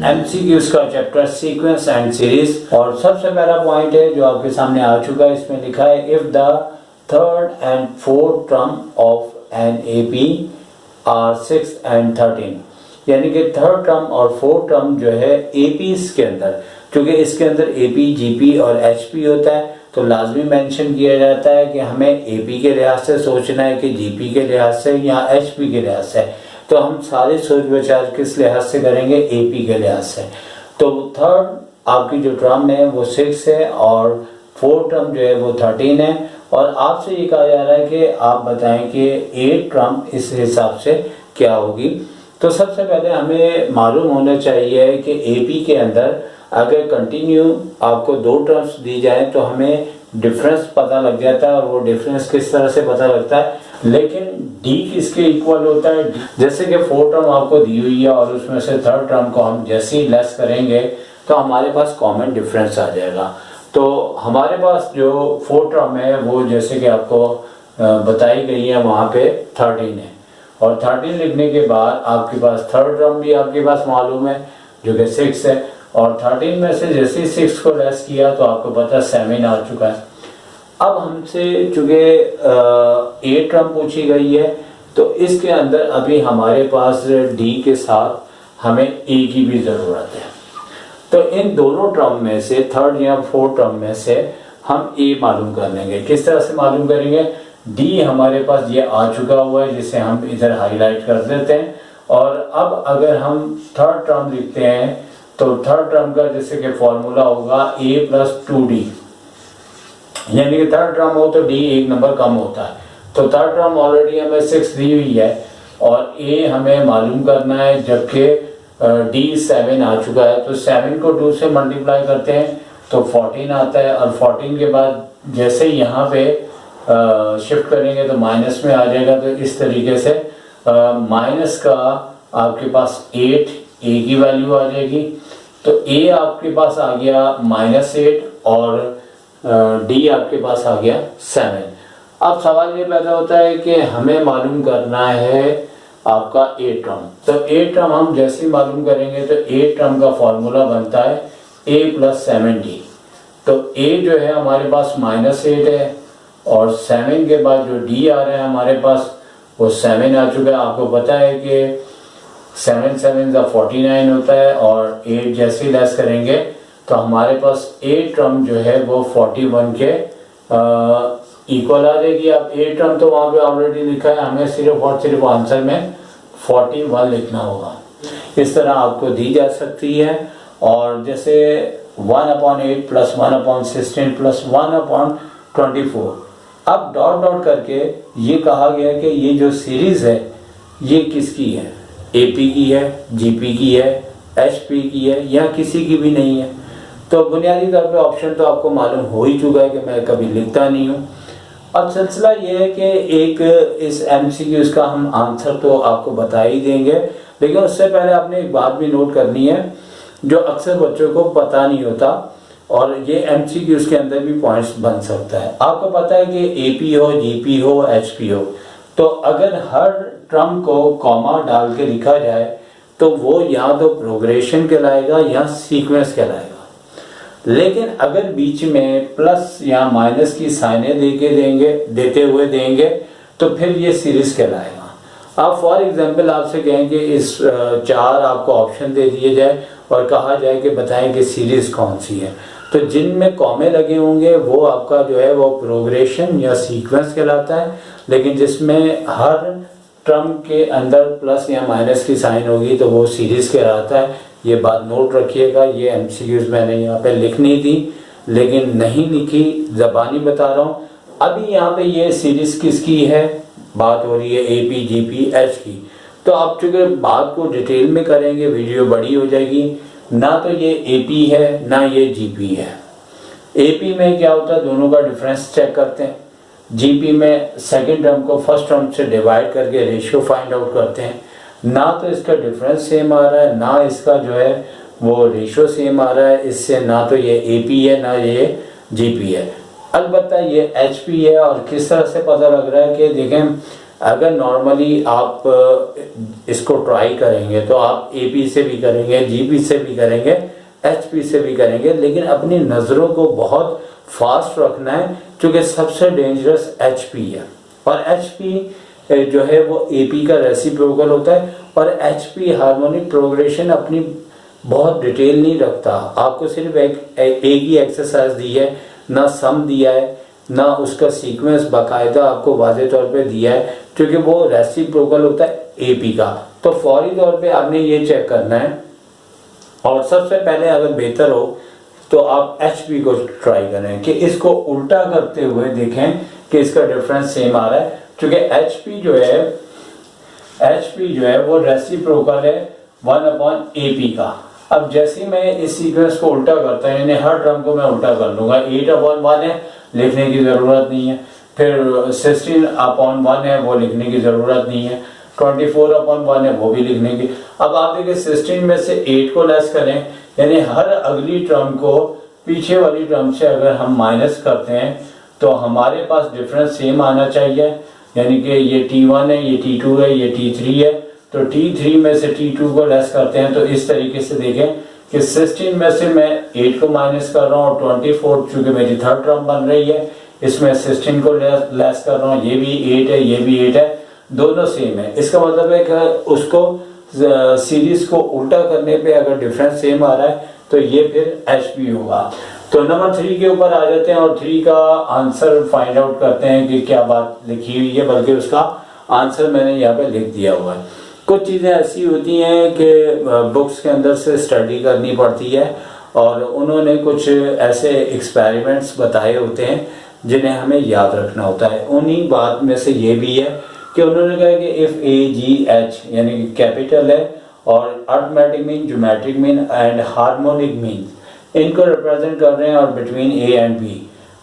MCQs का chapter sequence and series. और सबसे पहला पॉइंट है जो आपके सामने आ चुका है, इसमें लिखा है if the third and fourth term of an AP are 6 and 13, यानी कि थर्ड टर्म और फोर्थ टर्म जो है एपीज के अंदर, क्योंकि इसके अंदर एपी, जीपी और एचपी होता है, तो लाजमी मेंशन किया जाता है कि हमें एपी के लिहाज से सोचना है कि जीपी के लिहाज से या एचपी के लिहाज से। तो हम सारे सोच विचार किस लिहाज से करेंगे? एपी के लिहाज से। तो थर्ड आपकी जो टर्म है वो 6 है और फोर्थ टर्म जो है वो 13 है। और आपसे ये कहा जा रहा है कि आप बताएं कि 8 टर्म इस हिसाब से क्या होगी। तो सबसे पहले हमें मालूम होना चाहिए कि एपी के अंदर अगर कंटिन्यू आपको 2 टर्म्स दी जाए तो हमें डिफरेंस पता लग जाता है। और वो डिफरेंस किस तरह से पता लगता है? लेकिन डी किसके इक्वल होता है? जैसे कि 4 टर्म आपको दी हुई है और उसमें से थर्ड टर्म को हम जैसे ही लेस करेंगे तो हमारे पास कॉमन डिफरेंस आ जाएगा। तो हमारे पास जो 4 टर्म है वो जैसे कि आपको बताई गई है वहाँ पे 13 है। और 13 लिखने के बाद आपके पास थर्ड टर्म भी आपके पास मालूम है जो कि 6 है। और 13 में से जैसे ही 6 को लेस किया तो आपको पता 7 आ चुका है। अब हमसे चूँकि 8 टर्म पूछी गई है तो इसके अंदर अभी हमारे पास डी के साथ हमें ए की भी ज़रूरत है। तो इन दोनों टर्म में से थर्ड या फोर्थ टर्म में से हम ए मालूम कर लेंगे। किस तरह से मालूम करेंगे? डी हमारे पास ये आ चुका हुआ है जिसे हम इधर हाईलाइट कर देते हैं। और अब अगर हम थर्ड टर्म लिखते हैं तो थर्ड टर्म का जैसे कि फॉर्मूला होगा a + 2d, यानी कि थर्ड टर्म हो तो d 1 नंबर कम होता है। तो थर्ड टर्म ऑलरेडी हमें 6 दी हुई है और a हमें मालूम करना है, जबकि d 7 आ चुका है। तो 7 को 2 से मल्टीप्लाई करते हैं तो 14 आता है। और 14 के बाद जैसे ही यहाँ पे शिफ्ट करेंगे तो माइनस में आ जाएगा। तो इस तरीके से माइनस का आपके पास 8 a की वैल्यू आ जाएगी। तो a आपके पास आ गया -8 और d आपके पास आ गया 7। अब सवाल ये पैदा होता है कि हमें मालूम करना है आपका 8 टर्म। तो 8 टर्म हम जैसे ही मालूम करेंगे तो 8 टर्म का फॉर्मूला बनता है a + 7d। तो a जो है हमारे पास -8 है और 7 के बाद जो d आ रहा है हमारे पास वो 7 आ चुका है। आपको पता है कि 7 7 49 होता है और 8 जैसे ही लेस करेंगे तो हमारे पास 8 टर्म जो है वो 41 के इक्वल आ जाएगी। अब 8 टर्म तो वहाँ पे ऑलरेडी लिखा है, हमें सिर्फ और सिर्फ आंसर में 41 लिखना होगा। इस तरह आपको दी जा सकती है। और जैसे 1/8 + 1/16 + 1/24, अब डॉट डॉट करके ये कहा गया कि ये जो सीरीज है ये किसकी है? एपी की है, जीपी की है, एचपी की है या किसी की भी नहीं है। तो बुनियादी तौर पे ऑप्शन तो आपको मालूम हो ही चुका है कि मैं कभी लिखता नहीं हूँ। अब सिलसिला ये है कि एक इस एमसीक्यूज का हम आंसर तो आपको बता ही देंगे, लेकिन उससे पहले आपने एक बात भी नोट करनी है जो अक्सर बच्चों को पता नहीं होता और ये एमसीक्यूज के अंदर भी पॉइंट्स बन सकता है। आपको पता है कि एपी हो, जीपी हो, एचपी हो, तो अगर हर टर्म को कॉमा डाल के लिखा जाए तो वो या तो प्रोग्रेशन कहलाएगा या सीक्वेंस कहलाएगा। लेकिन अगर बीच में प्लस या माइनस की साइनें देते हुए देंगे तो फिर ये सीरीज कहलाएगा। अब फॉर एग्जांपल आपसे कहें कि इस 4 आपको ऑप्शन दे दिए जाए और कहा जाए कि बताएं कि सीरीज कौन सी है, तो जिनमें कॉमे लगे होंगे वो आपका जो है वो प्रोग्रेशन या सीक्वेंस कहलाता है। लेकिन जिसमें हर टर्म के अंदर प्लस या माइनस की साइन होगी तो वो सीरीज कहलाता है। ये बात नोट रखिएगा। ये एमसीक्यूज मैंने यहाँ पे लिखनी थी लेकिन नहीं लिखी, ज़बानी बता रहा हूँ। अभी यहाँ पे ये सीरीज किसकी है? बात हो रही है एपी, जीपी, एच की। तो आप चूँकि बात को डिटेल में करेंगे वीडियो बड़ी हो जाएगी। ना तो ये एपी है ना ये जीपी है। एपी में क्या होता है, दोनों का डिफरेंस चेक करते हैं। जीपी में सेकंड टर्म को फर्स्ट टर्म से डिवाइड करके रेशियो फाइंड आउट करते हैं। ना तो इसका डिफरेंस सेम आ रहा है ना इसका जो है वो रेशियो सेम आ रहा है। इससे ना तो ये एपी है ना ये जीपी है। अलबत्ता ये एचपी है। और किस तरह से पता लग रहा है कि देखें अगर नॉर्मली आप इसको ट्राई करेंगे तो आप AP से भी करेंगे, GP से भी करेंगे, HP से भी करेंगे, लेकिन अपनी नज़रों को बहुत फास्ट रखना है क्योंकि सबसे डेंजरस HP है। और HP जो है वो AP का रेसिप्रोकल होता है, और HP हार्मोनिक प्रोग्रेशन अपनी बहुत डिटेल नहीं रखता। आपको सिर्फ एक ही एक्सरसाइज दी है, ना सम दिया है, ना उसका सीक्वेंस बाकायदा आपको वाज़े तौर पे दिया है, क्योंकि वो रेसिप्रोकल होता है AP का। तो फौरी तौर पे आपने ये चेक करना है। और सबसे पहले अगर बेहतर हो तो आप HP को ट्राई करें कि इसको उल्टा करते हुए देखें कि इसका डिफरेंस सेम आ रहा है, क्योंकि HP जो है वो रेसिप्रोकल है 1/AP का। अब जैसे मैं इस सीक्वेंस को उल्टा करता हूँ, यानी हर टर्म को मैं उल्टा कर लूँगा, 8/1 है, लिखने की ज़रूरत नहीं है। फिर 16/1 है, वो लिखने की ज़रूरत नहीं है। 24/1 है, वो भी लिखने की। अब आप देखिए 16 में से 8 को लेस करें, यानी हर अगली टर्म को पीछे वाली टर्म से अगर हम माइनस करते हैं तो हमारे पास डिफरेंस सेम आना चाहिए, यानी कि ये T1 है, ये T2 है, ये T3 है। तो T3 में से T2 को लेस करते हैं तो इस तरीके से देखें कि 16 में से मैं 8 को माइनस कर रहा हूँ, और 24 चूँकि मेरी थर्ड टर्म बन रही है, इसमें 16 को लेस कर रहा हूँ, ये भी 8 है, ये भी 8 है, दोनों सेम है। इसका मतलब है कि उसको सीरीज को उल्टा करने पे अगर डिफरेंस सेम आ रहा है तो ये फिर HP होगा। तो नंबर 3 के ऊपर आ जाते हैं और 3 का आंसर फाइंड आउट करते हैं कि क्या बात लिखी हुई है, बल्कि उसका आंसर मैंने यहाँ पे लिख दिया हुआ है। कुछ चीज़ें ऐसी होती हैं कि बुक्स के अंदर से स्टडी करनी पड़ती है, और उन्होंने कुछ ऐसे एक्सपेरिमेंट्स बताए होते हैं जिन्हें हमें याद रखना होता है। उन्हीं बात में से ये भी है कि उन्होंने कहा कि इफ़ AGH यानी कि कैपिटल है, और arithmetic mean, geometric mean and harmonic mean, इनको रिप्रेजेंट कर रहे हैं और between A and B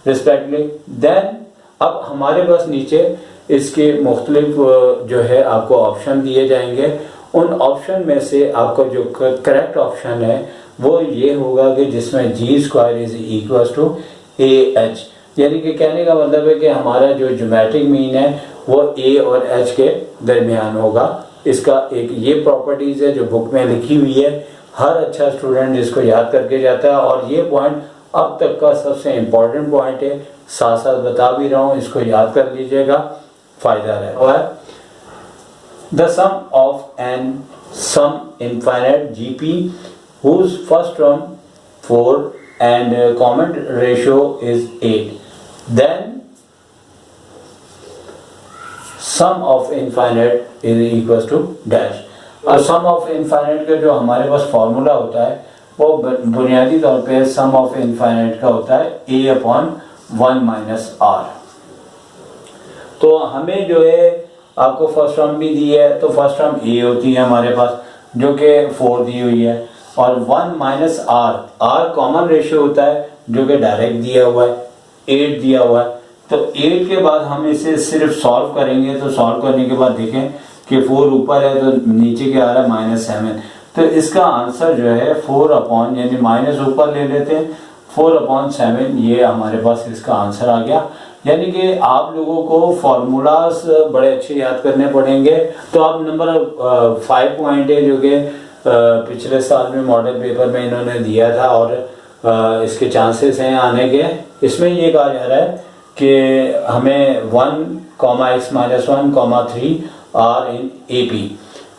respectively, then अब हमारे पास नीचे इसके मुख्तलिफ जो है आपको ऑप्शन दिए जाएंगे। उन ऑप्शन में से आपका जो करेक्ट ऑप्शन है वो ये होगा कि जिसमें G² is equal to AH, यानी कि कहने का मतलब है कि हमारा जो ज्योमेट्रिक मीन है वो A और H के दरमियान होगा। इसका एक ये प्रॉपर्टीज़ है जो बुक में लिखी हुई है, हर अच्छा स्टूडेंट इसको याद करके जाता है, और ये पॉइंट अब तक का सबसे इम्पोर्टेंट पॉइंट है। साथ साथ बता भी रहा हूँ, इसको याद कर लीजिएगा, फ़ायदा रहे। The sum of an sum infinite GP whose first term 4 and common ratio is 8, then sum of infinite is equals to dash। और सम ऑफ इनफाइनाइट का जो हमारे पास फॉर्मूला होता है वो बुनियादी तौर पे सम ऑफ इनफाइनाइट का होता है A/1 - R। तो हमें जो है आपको फर्स्ट टर्म भी दी है, तो फर्स्ट टर्म A होती है हमारे पास, जो कि 4 दी हुई है, और 1 - R कॉमन रेशियो होता है जो कि डायरेक्ट दिया हुआ है, 8 दिया हुआ है। तो 8 के बाद हम इसे सिर्फ सॉल्व करेंगे, तो सॉल्व करने के बाद देखें कि 4 ऊपर है तो नीचे क्या आ रहा है -7। तो इसका आंसर जो है 4 यानी माइनस ऊपर ले लेते हैं, 4/7, ये हमारे पास इसका आंसर आ गया। यानी कि आप लोगों को फॉर्मूलाज बड़े अच्छे याद करने पड़ेंगे। तो आप नंबर 5 पॉइंट है जो कि पिछले साल में मॉडल पेपर में इन्होंने दिया था, और इसके चांसेस हैं आने के। इसमें ये कहा जा रहा है कि हमें 1,x-1,3 आर इन AP।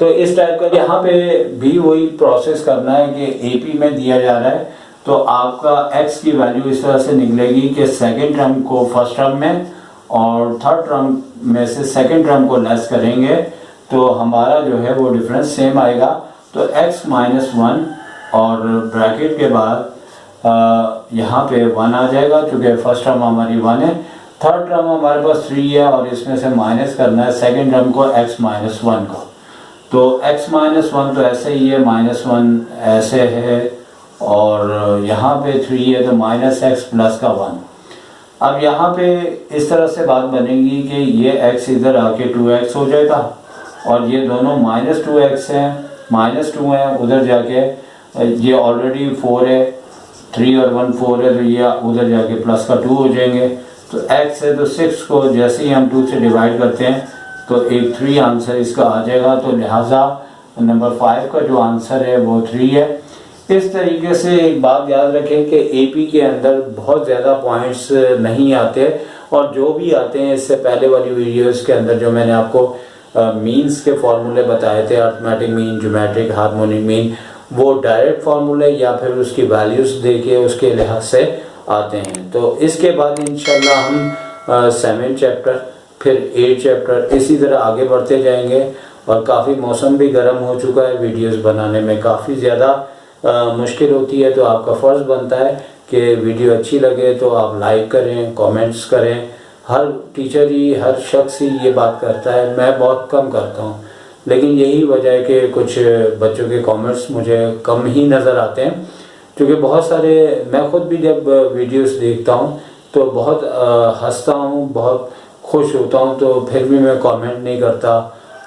तो इस टाइप का यहाँ पे भी वही प्रोसेस करना है कि AP में दिया जा रहा है, तो आपका x की वैल्यू इस तरह से निकलेगी कि सेकेंड टर्म को फर्स्ट टर्म में और थर्ड टर्म में से सेकेंड टर्म को लेस करेंगे तो हमारा जो है वो डिफरेंस सेम आएगा। तो x - 1 और ब्रैकेट के बाद यहाँ पे 1 आ जाएगा, क्योंकि फर्स्ट टर्म हमारी 1 है, थर्ड टर्म हमारे पास 3 है, और इसमें से माइनस करना है सेकेंड टर्म को x - 1 को। तो x - 1 तो ऐसे ही है, -1 ऐसे है, और यहाँ पे 3 है तो -x प्लस का 1। अब यहाँ पे इस तरह से बात बनेगी कि ये x इधर आके 2x हो जाएगा, और ये दोनों -2x है, -2 है, उधर जाके ये ऑलरेडी 4 है, 3 और 1 4 है, तो ये उधर जाके प्लस का 2 हो जाएंगे। तो x है तो 6 को जैसे ही हम 2 से डिवाइड करते हैं तो एक 3 आंसर इसका आ जाएगा। तो लिहाजा नंबर 5 का जो आंसर है वो 3 है। इस तरीके से एक बात याद रखें कि एपी के अंदर बहुत ज़्यादा पॉइंट्स नहीं आते, और जो भी आते हैं इससे पहले वाली वीडियोस के अंदर जो मैंने आपको मीन्स के फॉर्मूले बताए थे, arithmetic mean, geometric, harmonic mean, वो डायरेक्ट फार्मूले या फिर उसकी वैल्यूज देके उसके लिहाज से आते हैं। तो इसके बाद इंशाल्लाह हम 7 चैप्टर फिर 8 चैप्टर इसी तरह आगे बढ़ते जाएंगे। और काफ़ी मौसम भी गर्म हो चुका है, वीडियोस बनाने में काफ़ी ज़्यादा मुश्किल होती है, तो आपका फ़र्ज़ बनता है कि वीडियो अच्छी लगे तो आप लाइक करें, कमेंट्स करें। हर टीचर ही, हर शख्स ही ये बात करता है, मैं बहुत कम करता हूँ, लेकिन यही वजह है कि कुछ बच्चों के कमेंट्स मुझे कम ही नज़र आते हैं, क्योंकि बहुत सारे, मैं ख़ुद भी जब वीडियोस देखता हूँ तो बहुत हंसता हूँ, बहुत खुश होता हूँ, तो फिर भी मैं कमेंट नहीं करता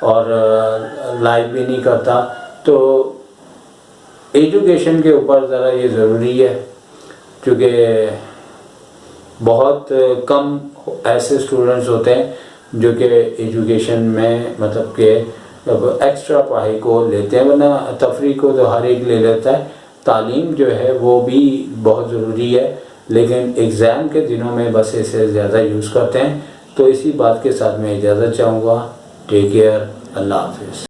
और लाइक भी नहीं करता। तो एजुकेशन के ऊपर ज़रा ये ज़रूरी है, क्योंकि बहुत कम ऐसे स्टूडेंट्स होते हैं जो कि एजुकेशन में मतलब कि एक्स्ट्रा पढ़ाई को लेते हैं, वरना तफरी को तो हर एक ले लेता है। तालीम जो है वो भी बहुत ज़रूरी है, लेकिन एग्ज़ाम के दिनों में बस इसे ज़्यादा यूज़ करते हैं। तो इसी बात के साथ मैं इजाज़त चाहूँगा। टेक केयर, अल्लाह हाफिज़।